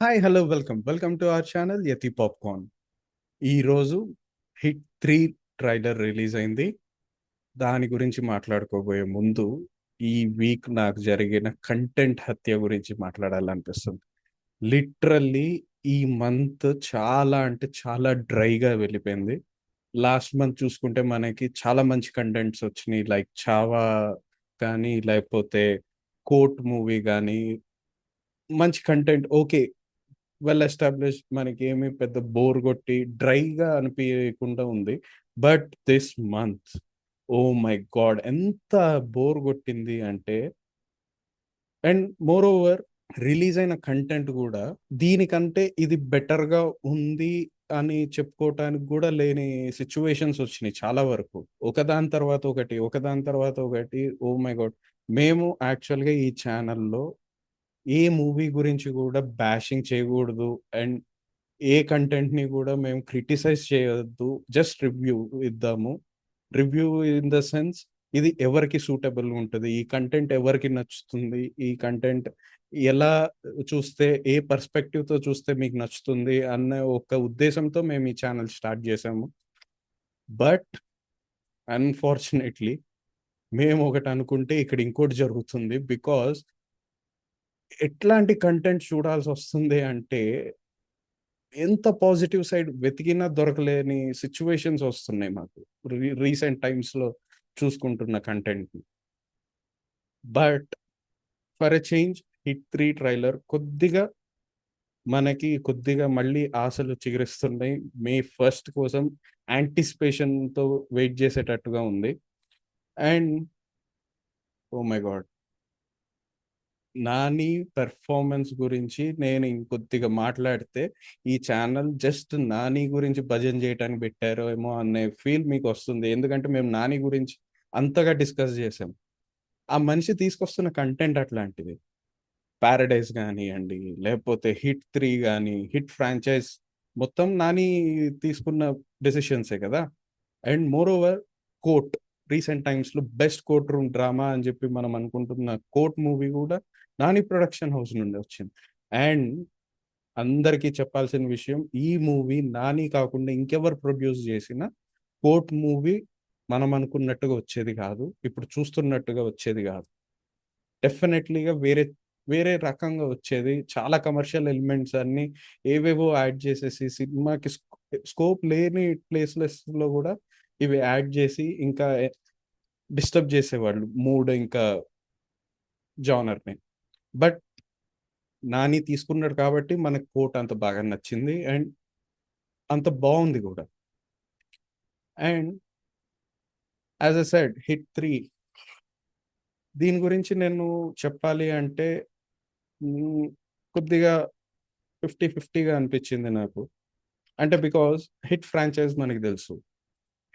Hi! Hello! Welcome to our channel 'Yati popcorn'. ఈరోజు 'hit 3' trailer release అయింది. దాని గురించి మాట్లాడుకోబోయే ముందు, ఈ వీక్ నాకు జరిగిన కంటెంట్ హత్య గురించి మాట్లాడాలనిపిస్తుంది. లిటరల్లీ ఈ మంత్ చాలా అంటే చాలా డ్రైగా వెళ్ళిపోయింది. లాస్ట్ మంత్ చూసుకుంటే మనకి చాలా మంచి కంటెంట్స్ వచ్చినియి. లైక్ 'చావా' కానీ, లేకపోతే 'కోర్ట్' మూవీ గానీ, మంచి కంటెంట్ ఓకే. వెల్ ఎస్టాబ్లిష్డ్ మనకేమి పెద్ద బోర్ కొట్టి డ్రైగా అనిపియకుండా ఉంది. But this month oh my God! ఎంత బోర్ కొట్టింది అంటే అండ్ మోర్ ఓవర్ రిలీజ్ అయిన కంటెంట్ గూడా దీనికంటే ఇది బెటర్‌గా ఉంది అని చెప్పుకోవటానికి గూడా లేని సిట్యుయేషన్స్ వచ్చినియి చాలా వరకు. ఒకదాని తర్వాత ఒకటి, ఒకదాని తర్వాత ఒకటి ఓహ్ మై గాడ్! మేము యాక్చువల్‌గా ఈ ఛానెల్‌లో ఏ మూవీ గురించి గూడా బ్యాషింగ్ చేయగూడదు. అండ్ ఏ కంటెంట్‌ని గూడా మేము క్రిటిసైజ్ చేయొద్దు. జస్ట్ రివ్యూ ఇద్దాము. రివ్యూ ఇన్ ద సెన్స్ ఇది ఎవరికి సూటబుల్‌గా ఉంటది. ఈ కంటెంట్ ఎవరికి నచ్చుతుంది. ఈ కంటెంట్ ఎలా చూస్తే ఏ పర్స్‌పెక్టివ్‌తో చూస్తే మీకు నచ్చుతుంది అన్న ఒక ఉద్దేశంతో మేము ఈ ఛానెల్ స్టార్ట్ జేశాము. బట్ అన్‌ఫార్చునేట్‌లీ మేము ఒకటనుకుంటే ఇక్కడ ఇంకోటి జరుగుతుంది. బికాజ్ ఎట్లాంటి కంటెంట్ చూడాల్సొస్తుంది అంటే ఎంత పాజిటివ్ సైడ్ వెతికినా దొరకలేని సిట్యుయేషన్స్ వస్తున్నాయి మాకు. రీసెంట్ టైమ్స్‌లో చూసుకుంటున్న కంటెంట్‌ని. But for a change 'hit 3' trailer కొద్దిగా మళ్ళీ ఆశలు చిగురిస్తున్నాయి. మే 1 కోసం యాంటిసిపేషన్‌తో వెయిట్ చేసేటట్టుగా ఉంది. And oh my God! 'Nani' performance గురించి నేను ఇంకొద్దిగా మాట్లాడితే, ఈ ఛానల్ జస్ట్ 'నాని' గురించి భజన జేయటానికి పెట్టారో ఏమో అనే ఫీల్ మీకొస్తుంది. ఎందుకంటే మేము 'నాని' గురించి అంతగా డిస్కస్ జేసాం. ఆ మనిషి తీసుకొస్తున్న కంటెంట్ అట్లాంటిది. 'పారడైజ్' గానియండి, లేకపోతే 'హిట్ 3' గాని, 'హిట్' ఫ్రాంచైజ్ మొత్తం 'నాని' తీసుకున్న డెసిషన్సే కదా! And more over 'court' recent టైమ్స్‌లో బెస్ట్ కోర్ట్ రూమ్ డ్రామా అని జెప్పి మనం అనుకుంటున్న 'కోర్ట్' మూవీ గూడా 'నాని ప్రొడక్షన్ హౌస్' నుండి వచ్చింది. అండ్ అందరికీ చెప్పాల్సిన విషయం ఈ మూవీ 'నాని' కాకుండా ఇంకెవరు ప్రొడ్యూస్ జేసినా 'కోర్ట్' మూవీ మనం అనుకున్నట్టుగా వచ్చేది గాదు. ఇప్పుడు చూస్తున్నట్టుగా వచ్చేది గాదు. డెఫినెట్‌లీగా వేరే రకంగా వచ్చేది. చాలా కమర్షియల్ ఎలిమెంట్స్ అన్నీ ఏవేవో యాడ్ చేసేసి సినిమాకి స్కోప్ లేని ప్లేసెస్‌లో గూడా ఇవి యాడ్ జేసి ఇంకా డిస్టర్బ్ జేసేవాళ్ళు మూడ్ ఇంకా జోనర్‌ని. బట్ 'నాని' తీసుకున్నాడు కాబట్టి మనకు 'కోర్ట్' అంత బాగా నచ్చింది. అండ్ అంత బావుంది గూడా. And as I said 'hit 3' దీని గురించి నేను చెప్పాలి అంటే హ్మ్, కొద్దిగా 50-50గా అనిపిచ్చింది నాకు. అంటే బికాజ్ 'హిట్' ఫ్రాంచైజ్ మనకు తెలుసు.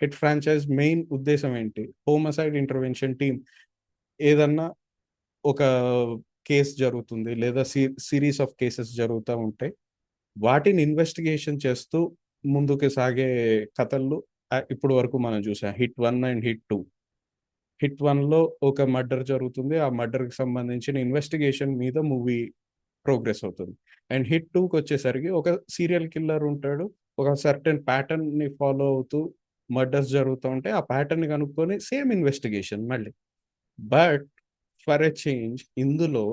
'హిట్' ఫ్రాంచైజ్ మెయిన్ ఉద్దేశ్యం ఏంటి? హోమిసైడ్ ఇంటర్వెన్షన్ టీమ్ ఏదన్నా ఒక కేస్ జరుగుతుంది. లేదా సీరీస్ ఆఫ్ కేసెస్ జరుగుతా ఉంటాయి. వాటిని ఇన్వెస్టిగేషన్ చేస్తూ ముందుకు సాగే కథలు ఇప్పటి వరకు మనం చూసాం. 'Hit 1' and 'hit 2'. 'హిట్ 1'లో ఒక మర్డర్ జరుగుతుంది. ఆ మర్డర్‌కి సంబంధించిన ఇన్వెస్టిగేషన్ మీద మూవీ ప్రోగ్రెస్ అవుతుంది. అండ్ 'హిట్ 2'కొచ్చేసరికి ఒక సీరియల్ కిల్లర్ ఉంటాడు. ఒక సర్టెన్ ప్యాటర్న్‌ని ఫాలో అవుతూ మర్డర్స్ జరుగుతా ఉంటాయి. ఆ ప్యాటర్న్‌ని కనుక్కొని సేమ్ ఇన్వెస్టిగేషన్ మళ్ళీ. బట్ ఫర్ ఎ చేంజ్ ఇందులో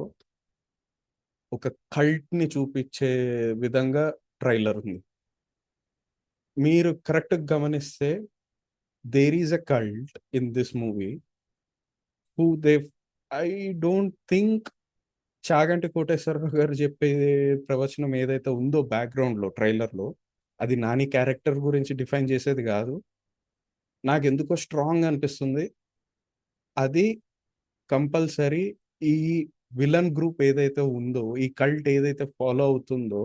ఒక కల్ట్‌ని చూపిచ్చే విధంగా ట్రైలర్ ఉంది. మీరు కరెక్ట్‌గా గమనిస్తే there is a cult in this movie who they I don't think 'Chaganti Koteswararao' గారు చెప్పే ప్రవచనం ఏదైతే ఉందో బ్యాక్‌గ్రౌండ్‌లో ట్రైలర్‌లో అది 'నాని' క్యారెక్టర్ గురించి డిఫైన్ చేసేది గాదు. నాకెందుకో స్ట్రాంగ్‌గా అనిపిస్తుంది. అది కంపల్సరీ ఈ విలన్ గ్రూప్ ఏదైతే ఉందో, ఈ కల్ట్ ఏదైతే ఫాలో అవుతుందో,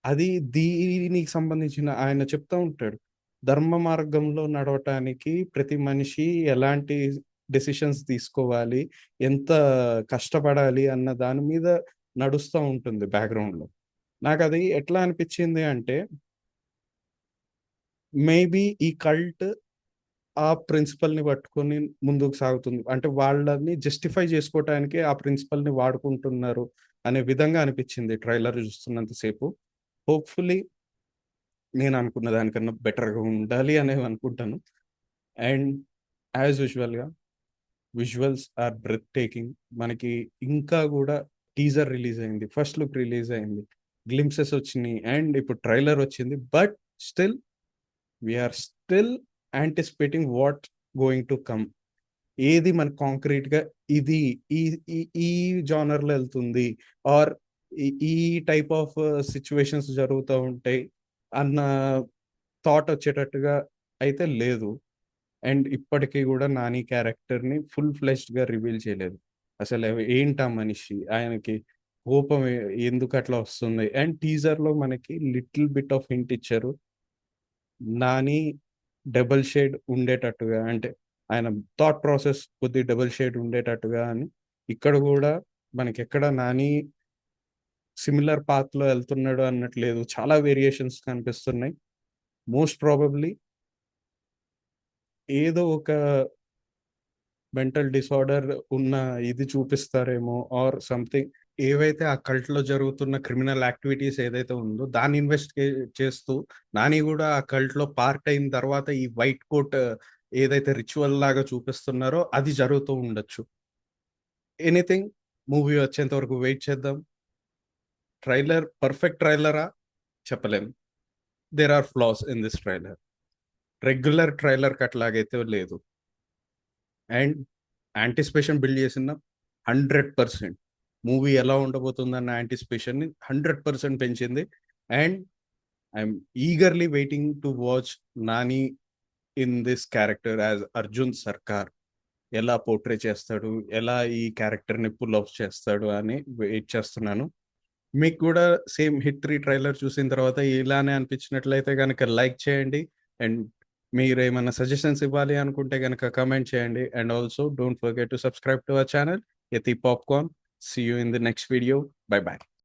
అది దీనికి సంబంధించిన ఆయన చెప్తా ఉంటాడు. ధర్మ మార్గంలో నడవటానికి ప్రతి మనిషి ఎలాంటి డెసిషన్స్ తీసుకోవాలి, ఎంత కష్టపడాలి అన్న దాని మీద నడుస్తా ఉంటుంది బ్యాక్‌గ్రౌండ్‌లో. నాకది ఎట్లా అనిపిచ్చింది అంటే, మేబీ ఈ కల్ట్ ఆ ప్రిన్సిపల్‌ని పట్టుకొని ముందుకు సాగుతుంది. అంటే వాళ్ళని జస్టిఫై చేసుకోవటానికి ఆ ప్రిన్సిపల్‌ని వాడుకుంటున్నారు అనే విధంగా అనిపిచ్చింది ట్రైలర్ చూస్తున్నంత సేపు. హోప్‌ఫుల్లీ నేననుకున్న దానికన్నా బెటర్‌గా ఉండాలి అనే అనుకుంటాను. అండ్ యాజ్ యూజువల్‌గా విజువల్స్ ఆర్ బ్రెత్ టేకింగ్. మనకి ఇంకా గూడా టీజర్ రిలీజ్ అయింది. ఫస్ట్ లుక్ రిలీజ్ అయింది. గ్లింప్సెస్ వచ్చినియి. అండ్ ఇప్పుడు ట్రైలర్ వచ్చింది. But still we are still anticipating what going to come. ఏది మనకు కాంక్రీట్‌గా ఇది ఈ ఈ ఈ జోనర్‌లో ఎళ్తుంది. ఆర్ ఈ టైప్ ఆఫ్ సిట్యుయేషన్స్ జరుగుతా ఉంటాయి అన్న థాట్ వచ్చేటట్టుగా అయితే లేదు. అండ్ ఇప్పటికి గూడా 'నాని' క్యారెక్టర్‌ని ఫుల్ ఫ్లెడ్జ్డ్‌గా రివీల్ చేయలేదు. అసలు ఏంటా మనిషి? ఆయనకి కోపం ఎందుకట్లా వస్తుంది? అండ్ టీజర్‌లో మనకి లిటిల్ బిట్ ఆఫ్ హింట్ ఇచ్చారు. 'నాని' డబుల్ షేడ్ ఉండేటట్టుగా అంటే ఆయన థాట్ ప్రాసెస్ కొద్దిగా డబుల్ షేడ్ ఉండేటట్టుగా అని. ఇక్కడ గూడా మనకెక్కడ 'నాని' సిమిలర్ పాత్‌లో ఎళ్తున్నాడు అన్నట్టు లేదు. చాలా వేరియేషన్స్ కనిపిస్తున్నాయి. మోస్ట్ ప్రాబబ్లీ ఏదో ఒక మెంటల్ డిసార్డర్ ఉన్న ఇది చూపిస్తారేమో ఆర్ సంథింగ్. ఏవైతే ఆ కల్ట్‌లో జరుగుతున్న క్రిమినల్ యాక్టివిటీస్ ఏదైతే ఉందో దాన్ని చేస్తూ 'నాని' గూడా ఆ కల్ట్‌లో పార్ట్ అయిన తర్వాత ఈ వైట్ కోట్ ఏదైతే రిచువల్ లాగా చూపిస్తున్నారో అది జరుగుతూ ఉండొచ్చు. ఎనీథింగ్ మూవీ వచ్చేంత వరకు వెయిట్ చేద్దాం. ట్రైలర్ పర్ఫెక్ట్ ట్రైలరా? చెప్పలేం. There are flaws in this trailer. Regular ట్రైలర్‌కి అట్లాగైతే లేదు. అండ్ యాంటిసిపేషన్ బిల్డ్ చేసిన 100% మూవీ ఎలా ఉండబోతుందన్న యాంటిసిపేషన్‌ని 100% పెంచింది. And I'm eagerly waiting to watch 'Nani' in this character as 'Arjun Sarkar' ఎలా పోర్ట్రే చేస్తాడు? ఎలా ఈ క్యారెక్టర్‌ని పుల్ ఆఫ్ చేస్తాడు అని వెయిట్ చేస్తున్నాను. మీకు కూడా సేమ్ 'హిట్ 3' ట్రైలర్ చూసిన తర్వాత ఇలానే అనిపించినట్లయితే గనక లైక్ చేయండి. అండ్ మీరేమన్నా సజెషన్స్ ఇవ్వాలి అనుకుంటే గనక కామెంట్ చేయండి. And also don't forget to subscribe to our channel Yati popcorn. See you in the next video. Bye by.